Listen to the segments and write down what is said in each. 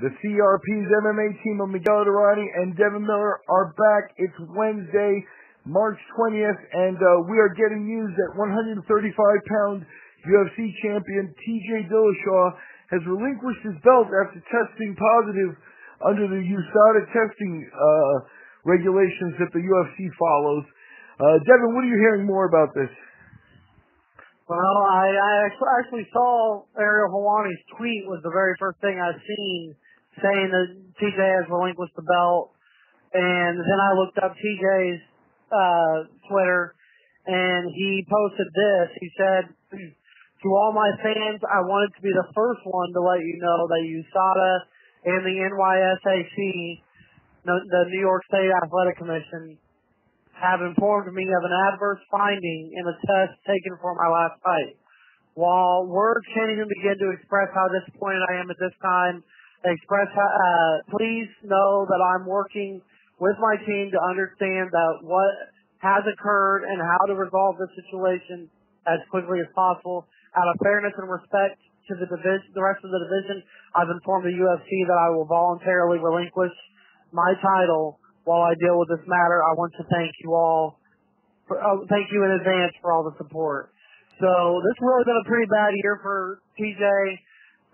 The CRP's MMA team of Miguel Durrani and Devin Miller are back. It's Wednesday, March 20th, and we are getting news that 135-pound UFC champion TJ Dillashaw has relinquished his belt after testing positive under the USADA testing regulations that the UFC follows. Devin, what are you hearing more about this? Well, I actually saw Ariel Helwani's tweet was the very first thing I seen saying that TJ has relinquished the belt. And then I looked up TJ's Twitter, and he posted this. He said, to all my fans, I wanted to be the first one to let you know that USADA and the NYSAC, the New York State Athletic Commission, have informed me of an adverse finding in a test taken for my last fight. While words can't even begin to express how disappointed I am at this time, please know that I'm working with my team to understand that what has occurred and how to resolve this situation as quickly as possible. Out of fairness and respect to the rest of the division, I've informed the UFC that I will voluntarily relinquish my title while I deal with this matter. I want to thank you all, thank you in advance for all the support. So this has really been a pretty bad year for TJ,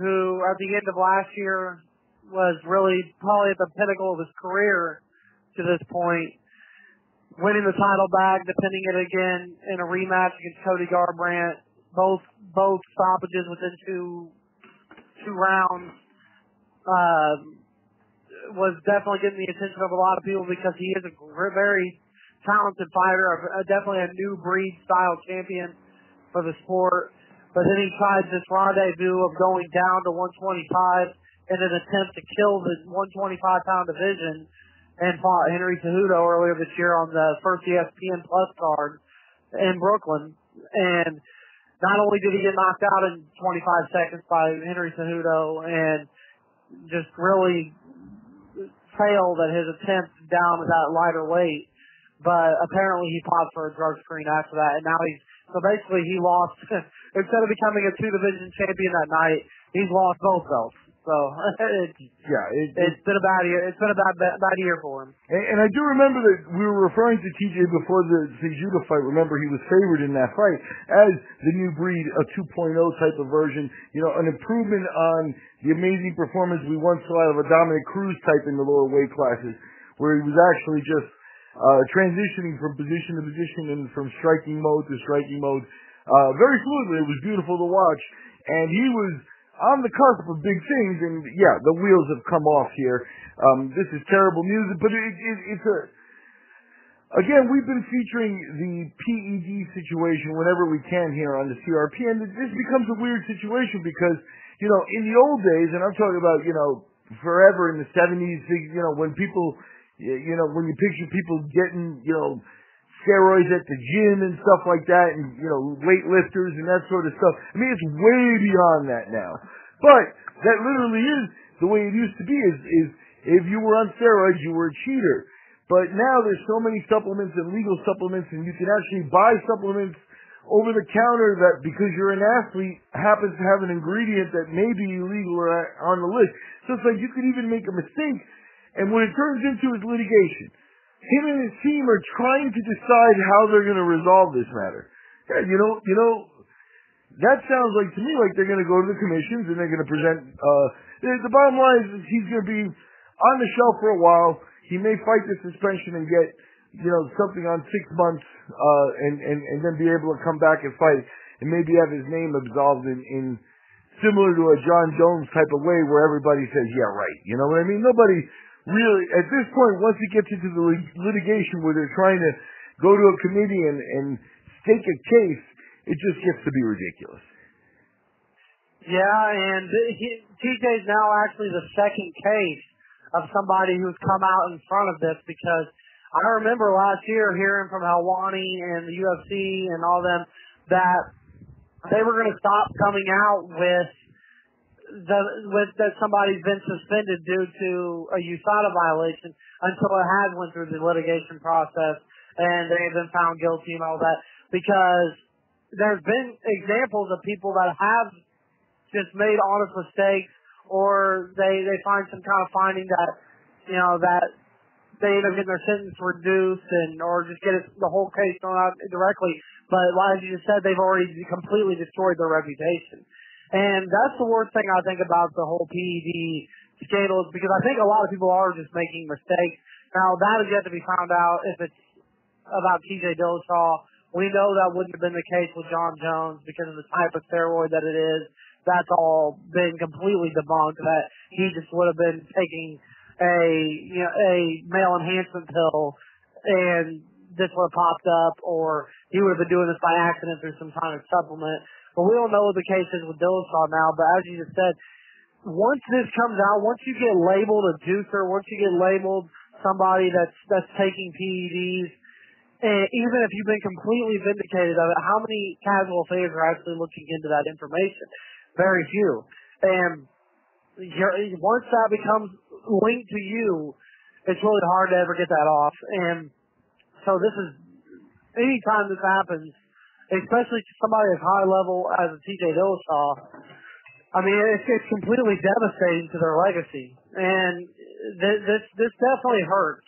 who at the end of last year was really probably at the pinnacle of his career to this point, winning the title back, defending it again in a rematch against Cody Garbrandt, both stoppages within two rounds. Was definitely getting the attention of a lot of people because he is a very talented fighter, definitely a new breed style champion for the sport. But then he tried this rendezvous of going down to 125 in an attempt to kill the 125-pound division and fought Henry Cejudo earlier this year on the first ESPN Plus card in Brooklyn. And not only did he get knocked out in 25 seconds by Henry Cejudo and just really failed at his attempt down at that lighter weight, but apparently he fought for a drug screen after that, and now so basically he lost, instead of becoming a two-division champion that night, he's lost both belts. So it's been a bad year. It's been a bad year for him. And I do remember that we were referring to TJ before the Cejudo fight. Remember, he was favored in that fight as the new breed, a 2.0 type of version. You know, an improvement on the amazing performance we once saw out of a Dominic Cruz type in the lower weight classes, where he was actually just transitioning from position to position and from striking mode to striking mode very fluidly. It was beautiful to watch, and he was on the cusp of big things, and yeah, the wheels have come off here. This is terrible news, but it's again, we've been featuring the PED situation whenever we can here on the CRP, and this becomes a weird situation because, you know, in the old days, and I'm talking about, you know, forever in the 70s, you know, when people, you know, when you picture people getting, you know, steroids at the gym and stuff like that, and, you know, weightlifters and that sort of stuff. I mean, it's way beyond that now. But that literally is the way it used to be, is if you were on steroids, you were a cheater. But now there's so many supplements and legal supplements, and you can actually buy supplements over the counter that, because you're an athlete, happens to have an ingredient that may be illegal or on the list. So it's like you could even make a mistake, and what it turns into is litigation. Him and his team are trying to decide how they're going to resolve this matter. Yeah, you know, that sounds like to me like they're going to go to the commissions and they're going to present. The bottom line is he's going to be on the shelf for a while. He may fight the suspension and get, you know, something on 6 months, and then be able to come back and fight and maybe have his name absolved in similar to a John Jones type of way where everybody says, yeah, right. You know what I mean? Nobody really, at this point, once it gets into the litigation where they're trying to go to a committee and stake a case, it just gets to be ridiculous. Yeah, and TJ's now actually the second case of somebody who's come out in front of this, because I remember last year hearing from Helwani and the UFC and all them that they were going to stop coming out with that somebody's been suspended due to a USADA violation until it has went through the litigation process and they've been found guilty and all that, because there's been examples of people that have just made honest mistakes or they find some kind of finding that, that they end up getting their sentence reduced or just get the whole case thrown out directly. But as you just said, they've already completely destroyed their reputation. And that's the worst thing I think about the whole PED scandal, is because I think a lot of people are just making mistakes. Now, that is yet to be found out if it's about TJ Dillashaw. We know that wouldn't have been the case with John Jones because of the type of steroid that it is. That's all been completely debunked, that he just would have been taking a male enhancement pill and this would have popped up, or he would have been doing this by accident through some kind of supplement. But we don't know what the case is with Dillashaw now. But as you just said, once this comes out, once you get labeled a juicer, once you get labeled somebody that's taking PEDs, and even if you've been completely vindicated of it, how many casual fans are actually looking into that information? Very few. And once that becomes linked to you, it's really hard to ever get that off. And so this is, anytime this happens, especially to somebody as high level as a TJ Dillashaw, I mean, it's completely devastating to their legacy. And this definitely hurts.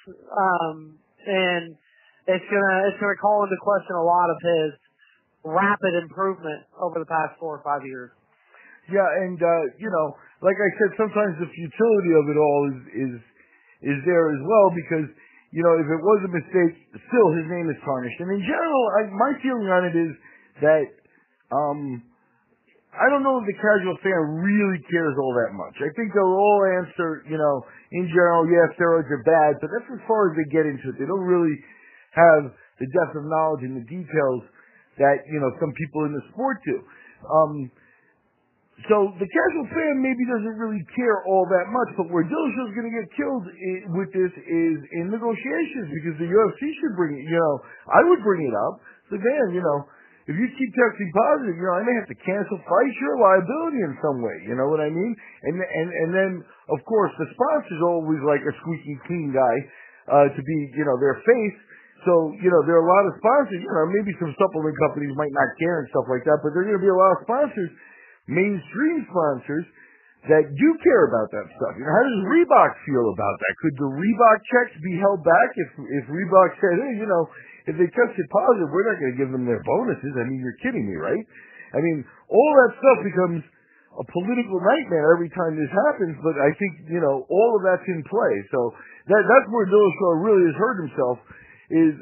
And it's gonna call into question a lot of his rapid improvement over the past 4 or 5 years. Yeah, and like I said, sometimes the futility of it all is there as well, because if it was a mistake, still his name is tarnished. And in general, my feeling on it is that I don't know if the casual fan really cares all that much. I think they'll all answer, in general, yeah, steroids are bad, but that's as far as they get into it. They don't really have the depth of knowledge and the details that, some people in the sport do. So the casual fan maybe doesn't really care all that much, but where Dillashaw's going to get killed with this is in negotiations, because the UFC should bring it. I would bring it up. So man, if you keep testing positive, I may have to cancel fights. Your liability in some way. You know what I mean? And then of course the sponsor's always like a squeaky clean guy to be their face. So there are a lot of sponsors. Maybe some supplement companies might not care and stuff like that, but there are going to be a lot of sponsors, mainstream sponsors, that do care about that stuff. How does Reebok feel about that? Could the Reebok checks be held back if Reebok said, hey, if they tested positive, we're not going to give them their bonuses? I mean, you're kidding me, right? I mean, all that stuff becomes a political nightmare every time this happens, but I think, all of that's in play. So that's where Dillashaw really has hurt himself, is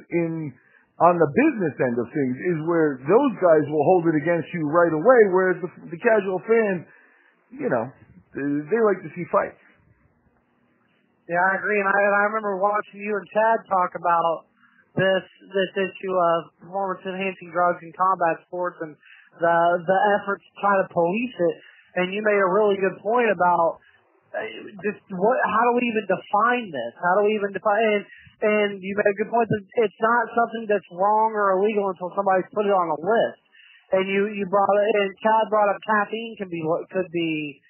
on the business end of things, is where those guys will hold it against you right away, whereas the casual fan, they like to see fights. Yeah, I agree, and I remember watching you and Chad talk about this issue of performance-enhancing drugs in combat sports and the efforts to try to police it, and you made a really good point about how do we even define this? How do we even define? And you made a good point that it's not something that's wrong or illegal until somebody's put it on a list. And you brought it, and Chad brought up caffeine could be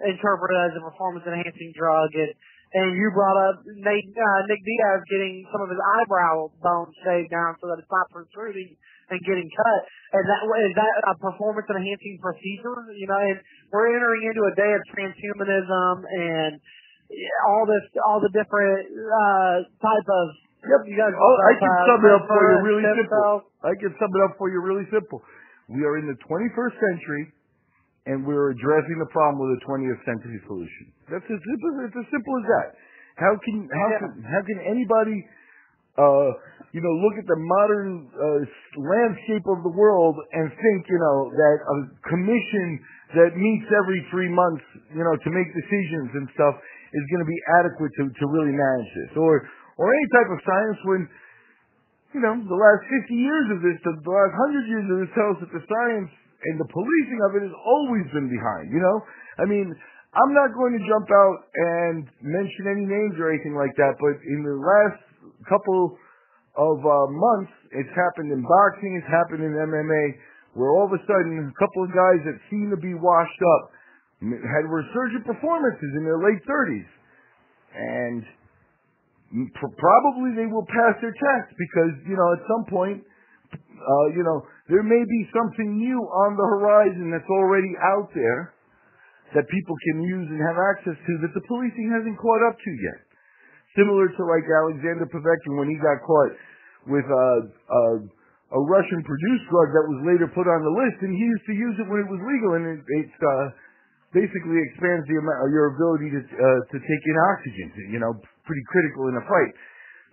interpreted as a performance-enhancing drug, and you brought up Nick Diaz getting some of his eyebrow bones shaved down so that it's not protruding and getting cut. And is that a performance-enhancing procedure? And we're entering into a day of transhumanism and all the different type of. Yep, you guys. I can sum it up for you really simple. We are in the 21st century, and we're addressing the problem with a 20th century solution. It's as simple as that. How can anybody look at the modern landscape of the world and think that a commission that meets every 3 months to make decisions and stuff is going to be adequate to really manage this, or any type of science when the last 50 years of this, the last 100 years of this tells us that the science and the policing of it has always been behind. I mean, I'm not going to jump out and mention any names or anything like that, but in the last couple of months, it's happened in boxing, it's happened in MMA, where all of a sudden a couple of guys that seem to be washed up had resurgent performances in their late 30s, and probably they will pass their test because at some point there may be something new on the horizon that's already out there that people can use and have access to that the policing hasn't caught up to yet. Similar to like Alexander Povetkin when he got caught with a Russian-produced drug that was later put on the list, and he used to use it when it was legal, and it basically expands your ability to take in oxygen, pretty critical in a fight.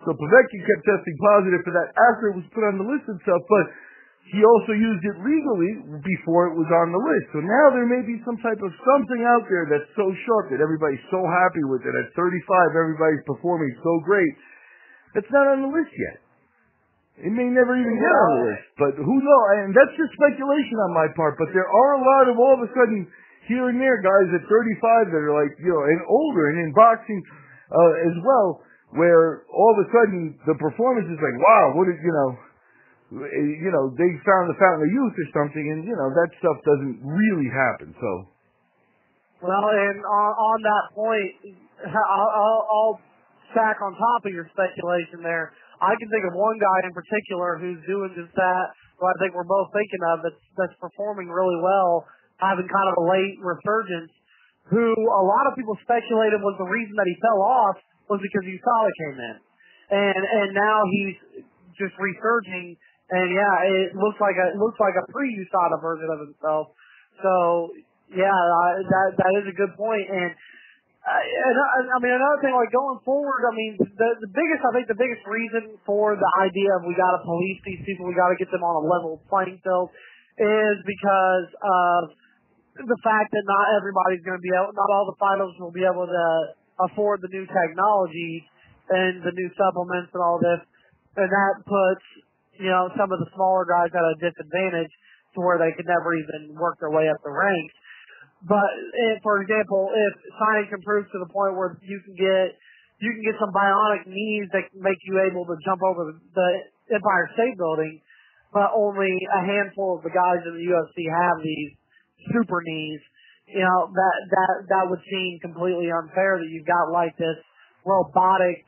So Povetkin kept testing positive for that after it was put on the list and stuff, but he also used it legally before it was on the list. So now there may be some type of something out there that's so sharp that everybody's so happy with it. At 35, everybody's performing so great. It's not on the list yet. It may never even get on the list, but who knows? And that's just speculation on my part, but there are a lot of all of a sudden here and there guys at 35 that are like, and older and in boxing as well, where all of a sudden the performance is like, wow, what is, they found the fountain of youth or something, and that stuff doesn't really happen. So, well, and on that point, I'll stack on top of your speculation there. I can think of one guy in particular who's doing just that, who I think we're both thinking of, that's performing really well, having kind of a late resurgence, who a lot of people speculated was the reason that he fell off was because USADA came in. And now he's just resurging, and yeah, it looks like a pre-USADA version of himself. So yeah, that is a good point. And I mean, another thing, like going forward, I mean, the biggest reason for the idea of we got to police these people, we got to get them on a level playing field, is because of the fact that not all the fighters will be able to afford the new technology and the new supplements and all this, and that puts some of the smaller guys at a disadvantage to where they could never even work their way up the ranks. But for example, if science improves to the point where you can get some bionic knees that make you able to jump over the Empire State Building, but only a handful of the guys in the UFC have these super knees, that would seem completely unfair that you've got like this robotic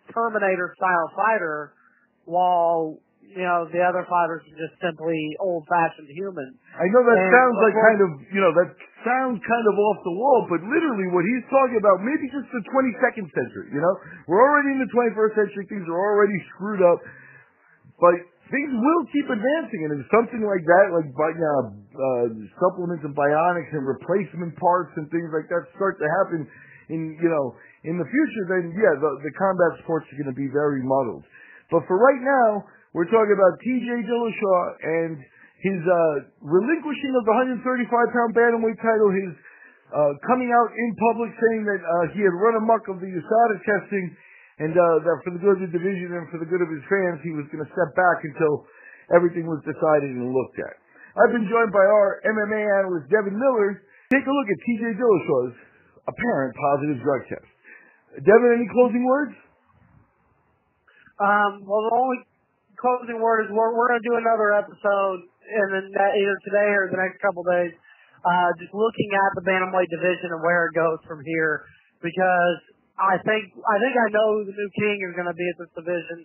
Terminator style fighter while the other fighters are just simply old-fashioned humans. I know that sounds like that sounds kind of off the wall, but literally what he's talking about, maybe just the 22nd century, We're already in the 21st century, things are already screwed up, but things will keep advancing, and if something like that, like supplements and bionics and replacement parts and things like that start to happen in the future, then yeah, the combat sports are going to be very muddled. But for right now, we're talking about TJ Dillashaw and his relinquishing of the 135-pound bantamweight title, his coming out in public saying that he had run amok of the USADA testing, and that for the good of the division and for the good of his fans, he was going to step back until everything was decided and looked at. I've been joined by our MMA analyst, Devin Miller. Take a look at TJ Dillashaw's apparent positive drug test. Devin, any closing words? Well, the only closing word is we're going to do another episode, and then either today or the next couple days, just looking at the bantamweight division and where it goes from here, because I think I know who the new king is going to be at this division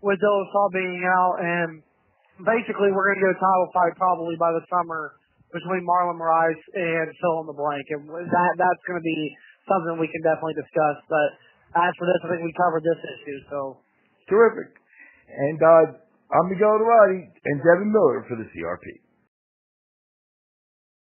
with Dillashaw being out, and basically we're going to get a title fight probably by the summer between Marlon Moraes and fill in the blank, and that's going to be something we can definitely discuss. But as for this, I think we covered this issue. So terrific. And I'm Miguel Dorati and Devin Miller for the CRP.